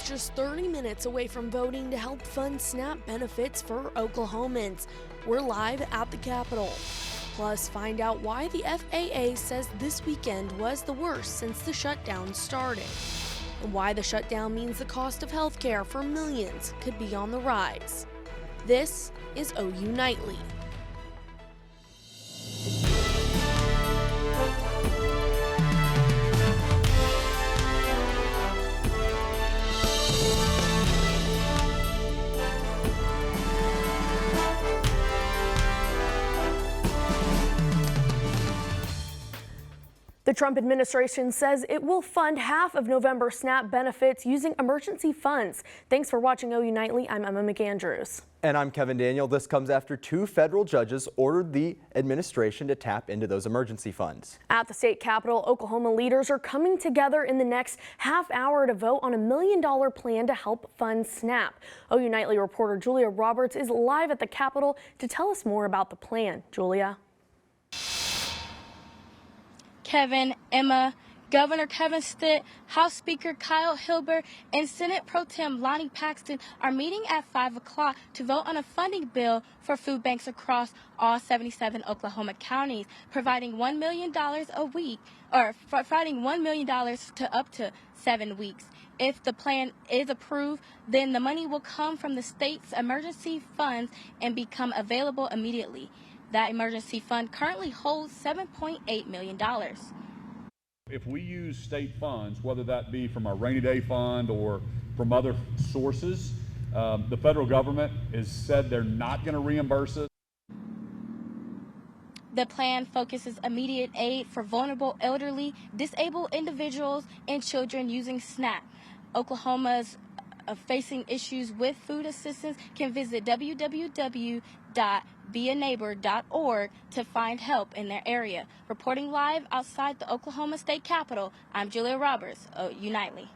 just 30 minutes away from voting to help fund SNAP benefits for Oklahomans. We're live at the Capitol. Plus, find out why the FAA says this weekend was the worst since the shutdown started, and why the shutdown means the cost of health care for millions could be on the rise. This is OU Nightly. The Trump administration says it will fund half of November SNAP benefits using emergency funds. Thanks for watching OU Nightly. I'm Emma McAndrews. And I'm Kevin Daniel. This comes after 2 federal judges ordered the administration to tap into those emergency funds. At the state capitol, Oklahoma leaders are coming together in the next half hour to vote on a $1 million plan to help fund SNAP. OU Nightly reporter Julia Roberts is live at the Capitol to tell us more about the plan. Julia. Kevin, Emma, Governor Kevin Stitt, House Speaker Kyle Hilbert, and Senate Pro Tem Lonnie Paxton are meeting at 5 o'clock to vote on a funding bill for food banks across all 77 Oklahoma counties, providing $1 million a week, or providing $1 million to up to 7 weeks. If the plan is approved, then the money will come from the state's emergency funds and become available immediately. That emergency fund currently holds $7.8 million. If we use state funds, whether that be from our rainy day fund or from other sources, the federal government has said they're not going to reimburse us. The plan focuses immediate aid for vulnerable elderly, disabled individuals, and children using SNAP. Oklahoma's facing issues with food assistance can visit www.beaneighbor.org to find help in their area. Reporting live outside the Oklahoma State Capitol, I'm Julia Roberts, OU Nightly.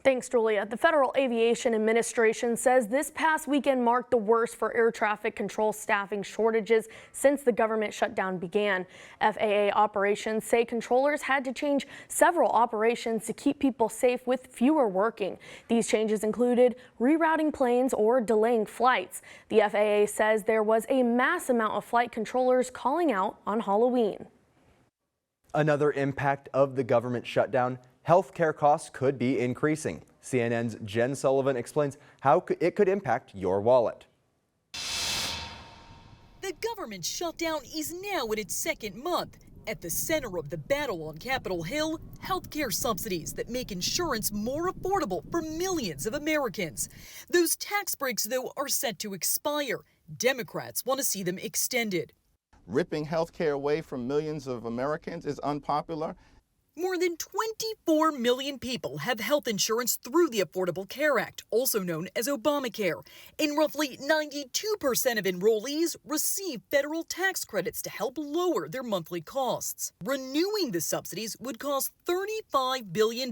Thanks, Julia. The Federal Aviation Administration says this past weekend marked the worst for air traffic control staffing shortages since the government shutdown began. FAA operations say controllers had to change several operations to keep people safe with fewer working. These changes included rerouting planes or delaying flights. The FAA says there was a mass amount of flight controllers calling out on Halloween. Another impact of the government shutdown: healthcare costs could be increasing. CNN's Jen Sullivan explains how it could impact your wallet. The government shutdown is now in its second month. At the center of the battle on Capitol Hill, healthcare subsidies that make insurance more affordable for millions of Americans. Those tax breaks, though, are set to expire. Democrats want to see them extended. Ripping healthcare away from millions of Americans is unpopular. More than 24 million people have health insurance through the Affordable Care Act, also known as Obamacare. And roughly 92% of enrollees receive federal tax credits to help lower their monthly costs. Renewing the subsidies would cost $35 billion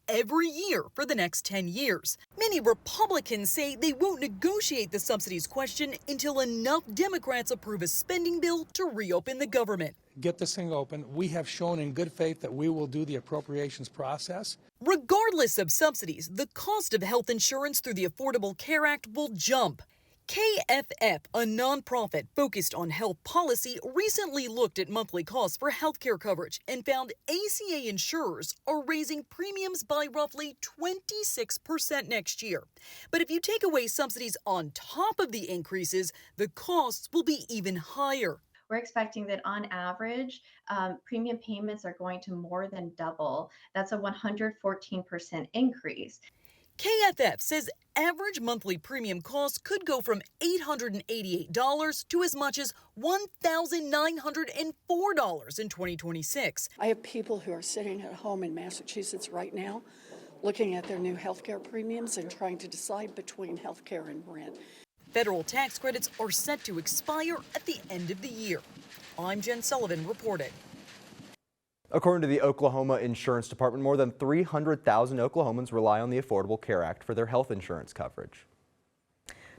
every year for the next 10 years. Many Republicans say they won't negotiate the subsidies question until enough Democrats approve a spending bill to reopen the government. Get this thing open. We have shown in good faith that we will do the appropriations process. Regardless of subsidies, the cost of health insurance through the Affordable Care Act will jump. KFF, a nonprofit focused on health policy, recently looked at monthly costs for healthcare coverage and found ACA insurers are raising premiums by roughly 26% next year. But if you take away subsidies on top of the increases, the costs will be even higher. We're expecting that on average, premium payments are going to more than double. That's a 114% increase. KFF says average monthly premium costs could go from $888 to as much as $1,904 in 2026. I have people who are sitting at home in Massachusetts right now looking at their new health care premiums and trying to decide between health care and rent. Federal tax credits are set to expire at the end of the year. I'm Jen Sullivan reporting. According to the Oklahoma Insurance Department, more than 300,000 Oklahomans rely on the Affordable Care Act for their health insurance coverage.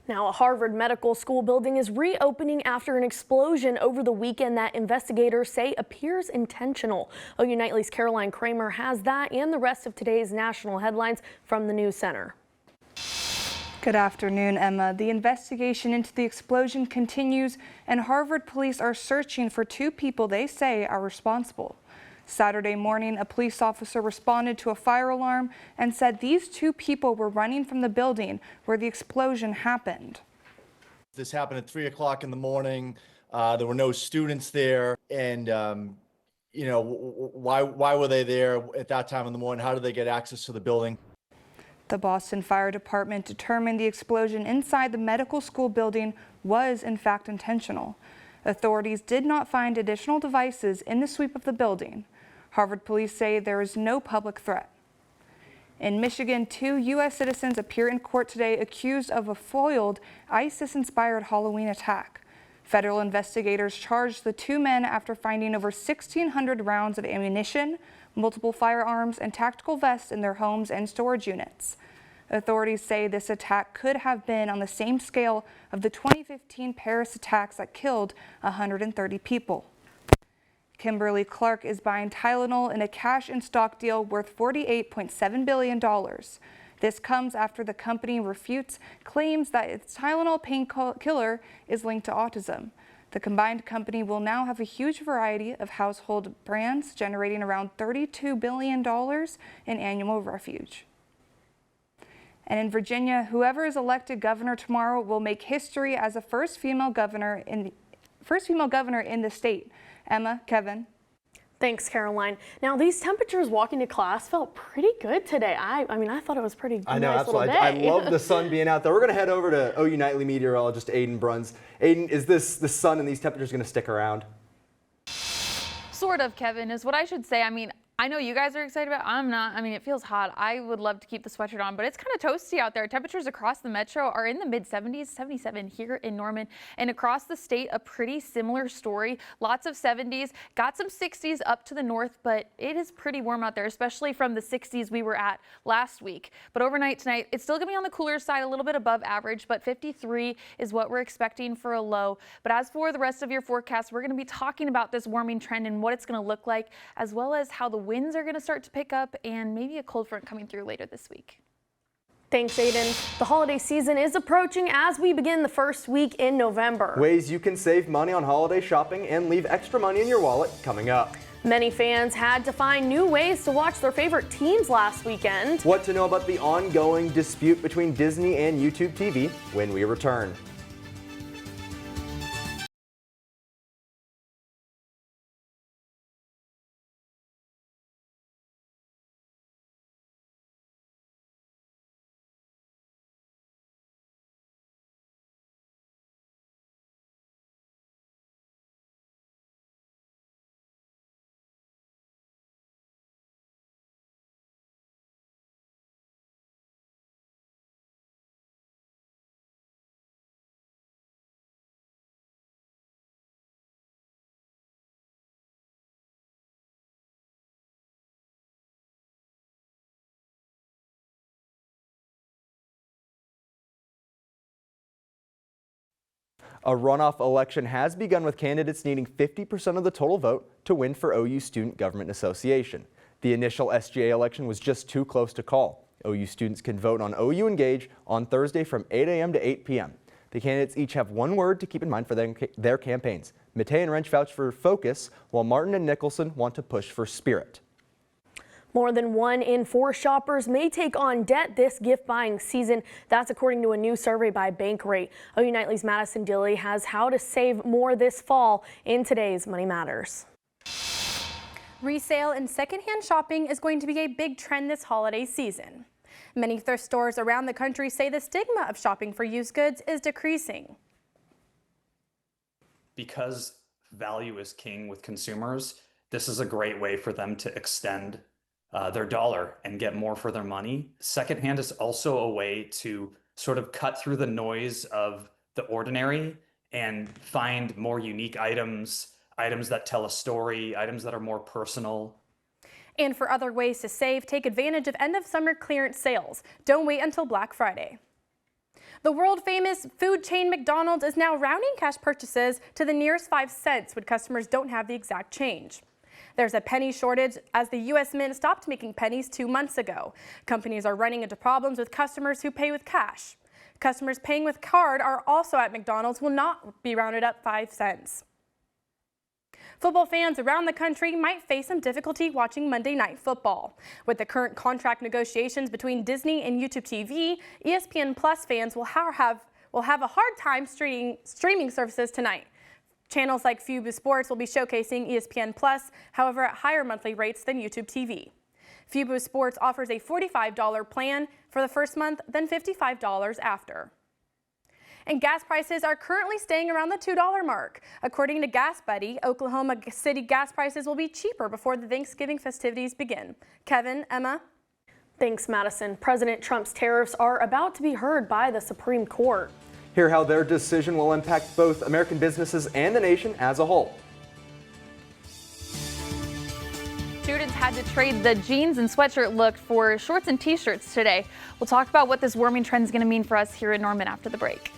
Now, a Harvard medical school building is reopening after an explosion over the weekend that investigators say appears intentional. OU Nightly's Caroline Kramer has that and the rest of today's national headlines from the News Center. Good afternoon, Emma. The investigation into the explosion continues, and Harvard police are searching for two people they say are responsible. Saturday morning, a police officer responded to a fire alarm and said these two people were running from the building where the explosion happened. This happened at 3 o'clock in the morning. There were no students there. And, why were they there at that time in the morning? How did they get access to the building? The Boston Fire Department determined the explosion inside the medical school building was in fact intentional. Authorities did not find additional devices in the sweep of the building. Harvard police say there is no public threat. In Michigan, 2 U.S. citizens appear in court today accused of a foiled ISIS-inspired Halloween attack. Federal investigators charged the 2 men after finding over 1,600 rounds of ammunition, multiple firearms, and tactical vests in their homes and storage units. Authorities say this attack could have been on the same scale of the 2015 Paris attacks that killed 130 people. Kimberly Clark is buying Tylenol in a cash and stock deal worth $48.7 billion. This comes after the company refutes claims that its Tylenol painkiller is linked to autism. The combined company will now have a huge variety of household brands, generating around $32 billion in annual revenue. And in Virginia, whoever is elected governor tomorrow will make history as the first female governor in the state. Emma, Kevin. Thanks, Caroline. Now, these temperatures walking to class felt pretty good today. I thought it was pretty I know, nice absolutely. little day. I love the sun being out there. We're going to head over to OU Nightly meteorologist Aiden Bruns. Aiden, is the sun and these temperatures going to stick around? Sort of, Kevin, is what I should say. I know you guys are excited about it. I'm not. It feels hot. I would love to keep the sweatshirt on, but it's kind of toasty out there. Temperatures across the metro are in the mid-70s, 77 here in Norman, and across the state, a pretty similar story. Lots of 70s, got some 60s up to the north, but it is pretty warm out there, especially from the 60s we were at last week. But overnight tonight, it's still going to be on the cooler side, a little bit above average, but 53 is what we're expecting for a low. But as for the rest of your forecast, we're going to be talking about this warming trend and what it's going to look like, as well as how the winds are going to start to pick up and maybe a cold front coming through later this week. Thanks, Aiden. The holiday season is approaching as we begin the first week in November. Ways you can save money on holiday shopping and leave extra money in your wallet coming up. Many fans had to find new ways to watch their favorite teams last weekend. What to know about the ongoing dispute between Disney and YouTube TV when we return. A runoff election has begun with candidates needing 50% of the total vote to win for OU Student Government Association. The initial SGA election was just too close to call. OU students can vote on OU Engage on Thursday from 8 a.m. to 8 p.m. The candidates each have one word to keep in mind for their campaigns. Matei and Wrench vouch for focus, while Martin and Nicholson want to push for spirit. More than 1 in 4 shoppers may take on debt this gift buying season. That's according to a new survey by Bankrate. OU Nightly's Madison Dilly has how to save more this fall in today's Money Matters. Resale and secondhand shopping is going to be a big trend this holiday season. Many thrift stores around the country say the stigma of shopping for used goods is decreasing. Because value is king with consumers, this is a great way for them to extend their dollar and get more for their money. Secondhand is also a way to sort of cut through the noise of the ordinary and find more unique items, items that tell a story, items that are more personal. And for other ways to save, take advantage of end of summer clearance sales. Don't wait until Black Friday. The world-famous food chain McDonald's is now rounding cash purchases to the nearest 5 cents when customers don't have the exact change. There's a penny shortage as the U.S. Mint stopped making pennies 2 months ago. Companies are running into problems with customers who pay with cash. Customers paying with card are also at McDonald's will not be rounded up 5 cents. Football fans around the country might face some difficulty watching Monday Night Football. With the current contract negotiations between Disney and YouTube TV, ESPN Plus fans will have a hard time streaming services tonight. Channels like Fubo Sports will be showcasing ESPN Plus, however, at higher monthly rates than YouTube TV. Fubo Sports offers a $45 plan for the first month, then $55 after. And gas prices are currently staying around the $2 mark. According to Gas Buddy, Oklahoma City gas prices will be cheaper before the Thanksgiving festivities begin. Kevin, Emma? Thanks, Madison. President Trump's tariffs are about to be heard by the Supreme Court. Hear how their decision will impact both American businesses and the nation as a whole. Students had to trade the jeans and sweatshirt look for shorts and t-shirts today. We'll talk about what this warming trend is going to mean for us here in Norman after the break.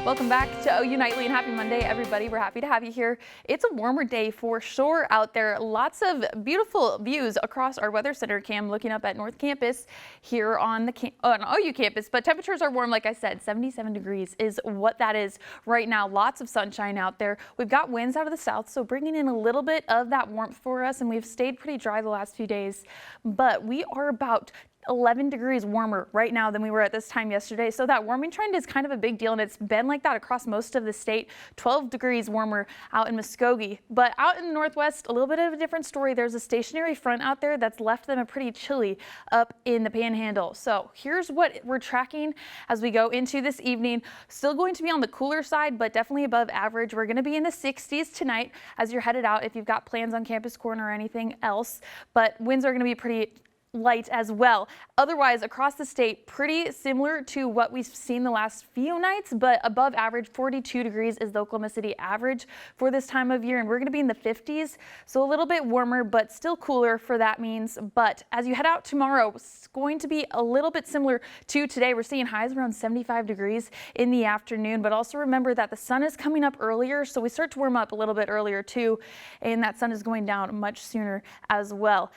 Welcome back to OU Nightly and happy Monday, everybody. We're happy to have you here. It's a warmer day for sure out there. Lots of beautiful views across our weather center cam looking up at North Campus here on OU campus. But temperatures are warm, like I said, 77 degrees is what that is right now. Lots of sunshine out there. We've got winds out of the south, so bringing in a little bit of that warmth for us, and we've stayed pretty dry the last few days. But we are about 11 degrees warmer right now than we were at this time yesterday. So that warming trend is kind of a big deal, and it's been like that across most of the state. 12 degrees warmer out in Muskogee. But out in the northwest, a little bit of a different story. There's a stationary front out there that's left them a pretty chilly up in the Panhandle. So here's what we're tracking as we go into this evening. Still going to be on the cooler side, but definitely above average. We're going to be in the 60s tonight as you're headed out if you've got plans on Campus Corner or anything else. But winds are going to be pretty light as well. Otherwise, across the state, pretty similar to what we've seen the last few nights, but above average. 42 degrees is the Oklahoma City average for this time of year, and we're going to be in the 50s, so a little bit warmer, but still cooler for that means. But as you head out tomorrow, it's going to be a little bit similar to today. We're seeing highs around 75 degrees in the afternoon, but also remember that the sun is coming up earlier, so we start to warm up a little bit earlier too, and that sun is going down much sooner as well.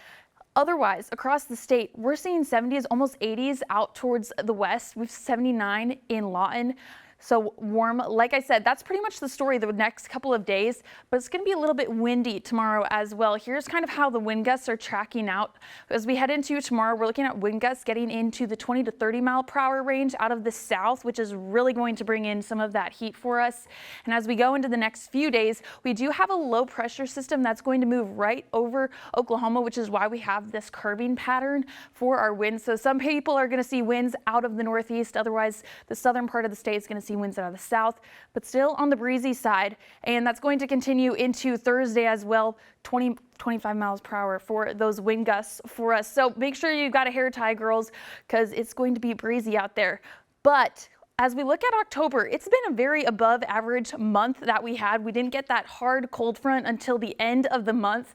Otherwise, across the state, we're seeing 70s, almost 80s out towards the west. We've 79 in Lawton. So warm, like I said, that's pretty much the story the next couple of days, but it's going to be a little bit windy tomorrow as well. Here's kind of how the wind gusts are tracking out. As we head into tomorrow, we're looking at wind gusts getting into the 20 to 30 mile per hour range out of the south, which is really going to bring in some of that heat for us. And as we go into the next few days, we do have a low pressure system that's going to move right over Oklahoma, which is why we have this curving pattern for our winds. So some people are going to see winds out of the northeast. Otherwise, the southern part of the state is going to see winds out of the south, but still on the breezy side. And that's going to continue into Thursday as well. 20-25 miles per hour for those wind gusts for us. So make sure you've got a hair tie, girls, because it's going to be breezy out there. But as we look at October, it's been a very above average month that we had. We didn't get that hard cold front until the end of the month.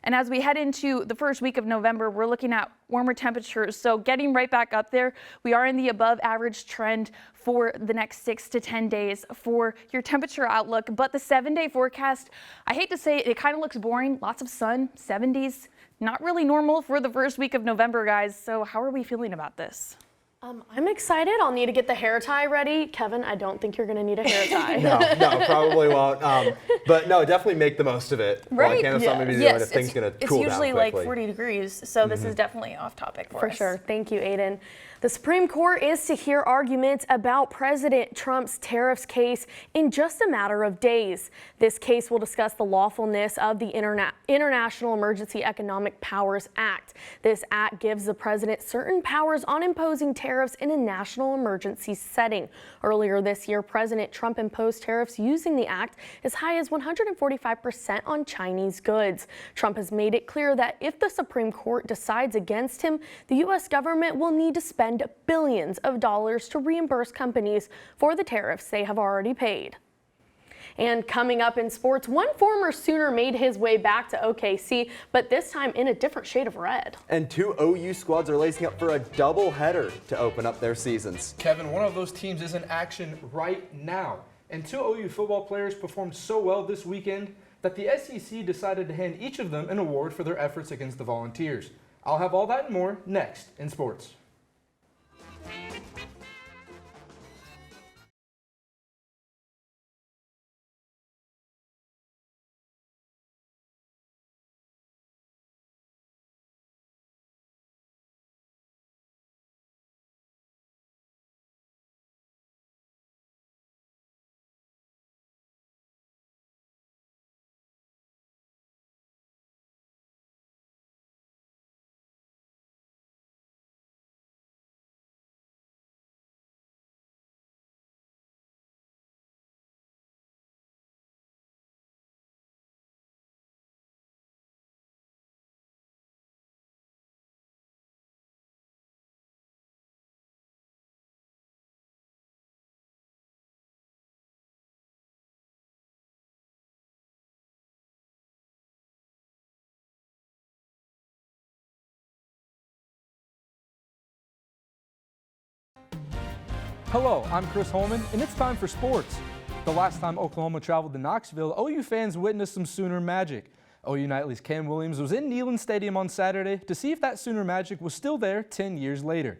And as we head into the first week of November, we're looking at warmer temperatures. So getting right back up there, we are in the above average trend for the next 6 to 10 days for your temperature outlook. But the 7-day forecast, I hate to say it, it kind of looks boring. Lots of sun, 70s, not really normal for the first week of November, guys. So how are we feeling about this? I'm excited. I'll need to get the hair tie ready. Kevin, I don't think you're going to need a hair tie. No, probably won't. But no, definitely make the most of it. Right. Something to do Yes, if things going to it's cool down usually like quickly. 40 degrees, so this is definitely off topic for us. For sure. Thank you, Aiden. The Supreme Court is to hear arguments about President Trump's tariffs case in just a matter of days. This case will discuss the lawfulness of the International Emergency Economic Powers Act. This act gives the president certain powers on imposing tariffs in a national emergency setting. Earlier this year, President Trump imposed tariffs using the act as high as 145% on Chinese goods. Trump has made it clear that if the Supreme Court decides against him, the U.S. government will need to spend billions of dollars to reimburse companies for the tariffs they have already paid. And coming up in sports, one former Sooner made his way back to OKC, but this time in a different shade of red. And 2 OU squads are lacing up for a doubleheader to open up their seasons. Kevin, one of those teams is in action right now. And 2 OU football players performed so well this weekend that the SEC decided to hand each of them an award for their efforts against the Volunteers. I'll have all that and more next in sports. Hello, I'm Chris Holman, and it's time for sports. The last time Oklahoma traveled to Knoxville, OU fans witnessed some Sooner magic. OU Nightly's Cam Williams was in Neyland Stadium on Saturday to see if that Sooner magic was still there 10 years later.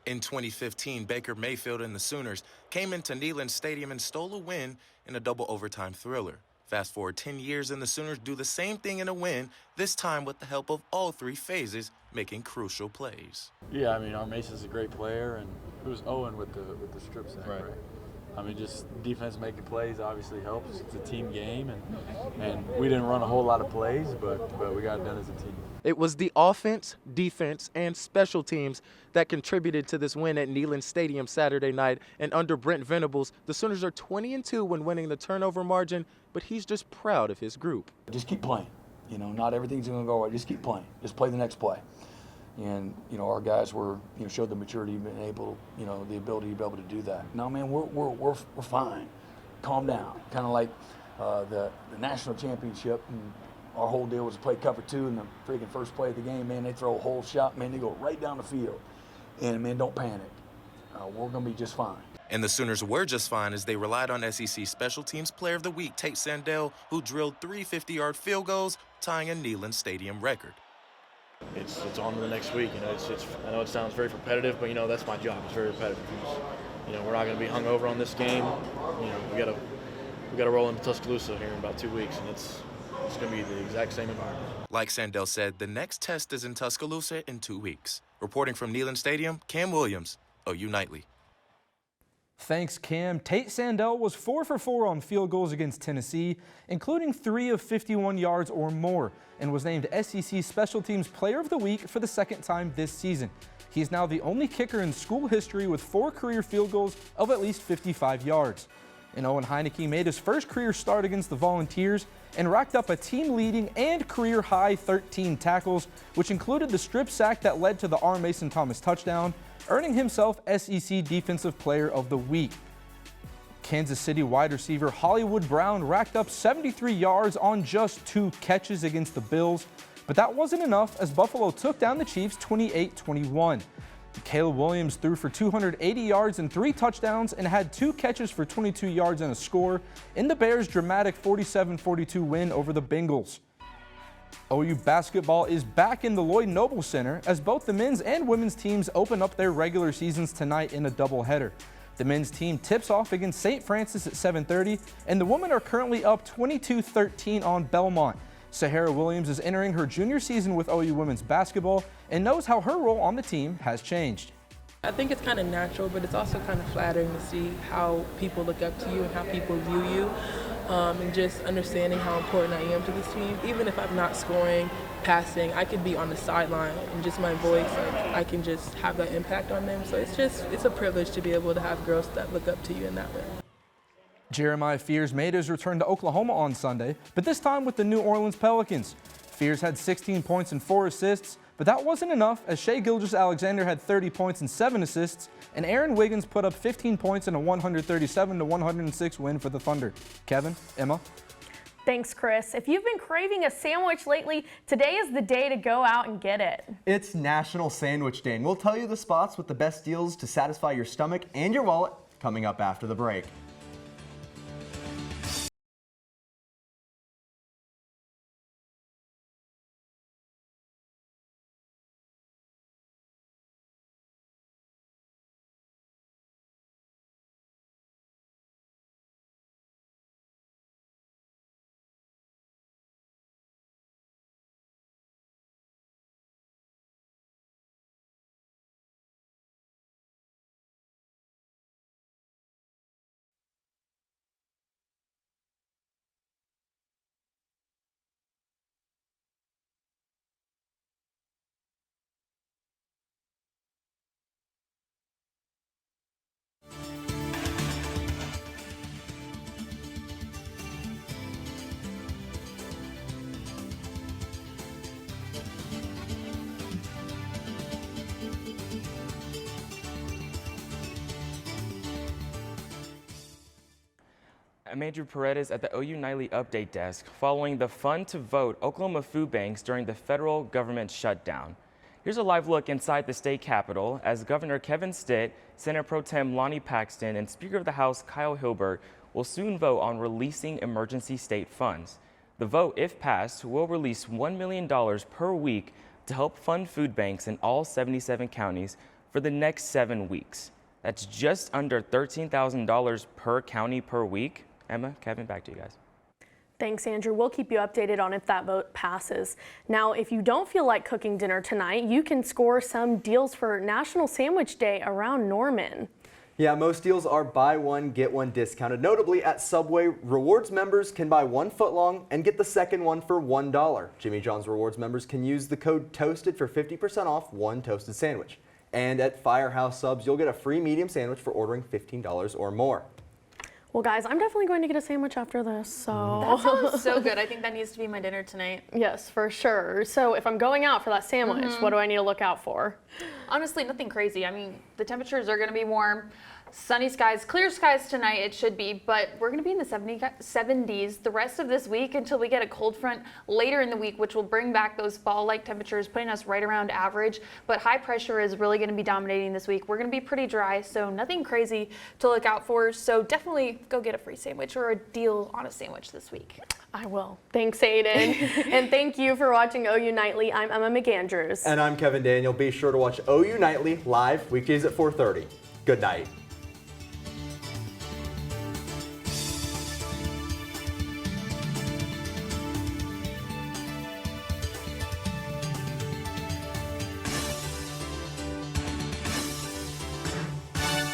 In 2015, Baker Mayfield and the Sooners came into Neyland Stadium and stole a win in a double overtime thriller. Fast forward 10 years and the Sooners do the same thing in a win, this time with the help of all 3 phases, making crucial plays. Yeah, I mean, our Mason's a great player, and it was Owen with the strip sack, right? I mean, just defense making plays obviously helps. It's a team game, and we didn't run a whole lot of plays, but we got it done as a team. It was the offense, defense, and special teams that contributed to this win at Neyland Stadium Saturday night. And under Brent Venables, the Sooners are 20-2 when winning the turnover margin, but he's just proud of his group. Just keep playing. You know, not everything's going to go right. Just keep playing. Just play the next play. And, you know, our guys were, you know, showed the maturity and able, you know, the ability to be able to do that. No, man, we're fine. Calm down. Kind of like the national championship. And our whole deal was to play cover 2 in the freaking first play of the game. Man, they throw a whole shot. Man, they go right down the field. And, man, don't panic. We're going to be just fine. And the Sooners were just fine as they relied on SEC Special Teams Player of the Week, Tate Sandell, who drilled 3 50-yard field goals, tying a Neyland Stadium record. It's on to the next week. You know, I know it sounds very repetitive, but you know that's my job. It's very repetitive. You know, we're not going to be hung over on this game. You know, we got to roll into Tuscaloosa here in about 2 weeks, and it's going to be the exact same environment. Like Sandell said, the next test is in Tuscaloosa in 2 weeks. Reporting from Neyland Stadium, Cam Williams, OU Nightly. Thanks, Cam. Tate Sandell was 4 for 4 on field goals against Tennessee, including 3 of 51 yards or more, and was named SEC Special Teams Player of the Week for the 2nd time this season. He's now the only kicker in school history with 4 career field goals of at least 55 yards. And Owen Heineke made his first career start against the Volunteers and racked up a team-leading and career-high 13 tackles, which included the strip sack that led to the R. Mason Thomas touchdown, earning himself SEC Defensive Player of the Week. Kansas City wide receiver Hollywood Brown racked up 73 yards on just 2 catches against the Bills, but that wasn't enough as Buffalo took down the Chiefs 28-21. Caleb Williams threw for 280 yards and 3 touchdowns and had 2 catches for 22 yards and a score in the Bears' dramatic 47-42 win over the Bengals. OU basketball is back in the Lloyd Noble Center as both the men's and women's teams open up their regular seasons tonight in a doubleheader. The men's team tips off against St. Francis at 7:30, and the women are currently up 22-13 on Belmont. Sahara Williams is entering her junior season with OU women's basketball and knows how her role on the team has changed. I think it's kind of natural, but it's also kind of flattering to see how people look up to you and how people view you, and just understanding how important I am to this team. Even if I'm not scoring, passing, I could be on the sideline and just my voice, I can just have that impact on them. So it's a privilege to be able to have girls that look up to you in that way. Jeremiah Fears made his return to Oklahoma on Sunday, but this time with the New Orleans Pelicans. Fears had 16 points and 4 assists, but that wasn't enough as Shai Gilgeous-Alexander had 30 points and 7 assists, and Aaron Wiggins put up 15 points in a 137-106 win for the Thunder. Kevin, Emma. Thanks, Chris. If you've been craving a sandwich lately, today is the day to go out and get it. It's National Sandwich Day, and we'll tell you the spots with the best deals to satisfy your stomach and your wallet coming up after the break. I'm Andrew Paredes at the OU Nightly Update Desk following the fun to vote Oklahoma food banks during the federal government shutdown. Here's a live look inside the state capitol as Governor Kevin Stitt, Senator Pro Tem Lonnie Paxton, and Speaker of the House Kyle Hilbert will soon vote on releasing emergency state funds. The vote, if passed, will release $1 million per week to help fund food banks in all 77 counties for the next 7 weeks. That's just under $13,000 per county per week. Emma, Kevin, back to you guys. Thanks, Andrew. We'll keep you updated on if that vote passes. Now, if you don't feel like cooking dinner tonight, you can score some deals for National Sandwich Day around Norman. Yeah, most deals are buy one, get one discounted. Notably, at Subway, Rewards members can buy 1 footlong and get the second one for $1. Jimmy John's Rewards members can use the code TOASTED for 50% off 1 toasted sandwich. And at Firehouse Subs, you'll get a free medium sandwich for ordering $15 or more. Well, guys, I'm definitely going to get a sandwich after this, so. That sounds so good. I think that needs to be my dinner tonight. Yes, for sure. So if I'm going out for that sandwich, what do I need to look out for? Honestly, nothing crazy. I mean, the temperatures are going to be warm. Sunny skies, clear skies tonight it should be, but we're going to be in the 70s the rest of this week until we get a cold front later in the week, which will bring back those fall-like temperatures, putting us right around average. But high pressure is really going to be dominating this week. We're going to be pretty dry, so nothing crazy to look out for. So definitely go get a free sandwich or a deal on a sandwich this week. I will. Thanks, Aiden. And thank you for watching OU Nightly. I'm Emma McAndrews. And I'm Kevin Daniel. Be sure to watch OU Nightly live weekdays at 4:30. Good night.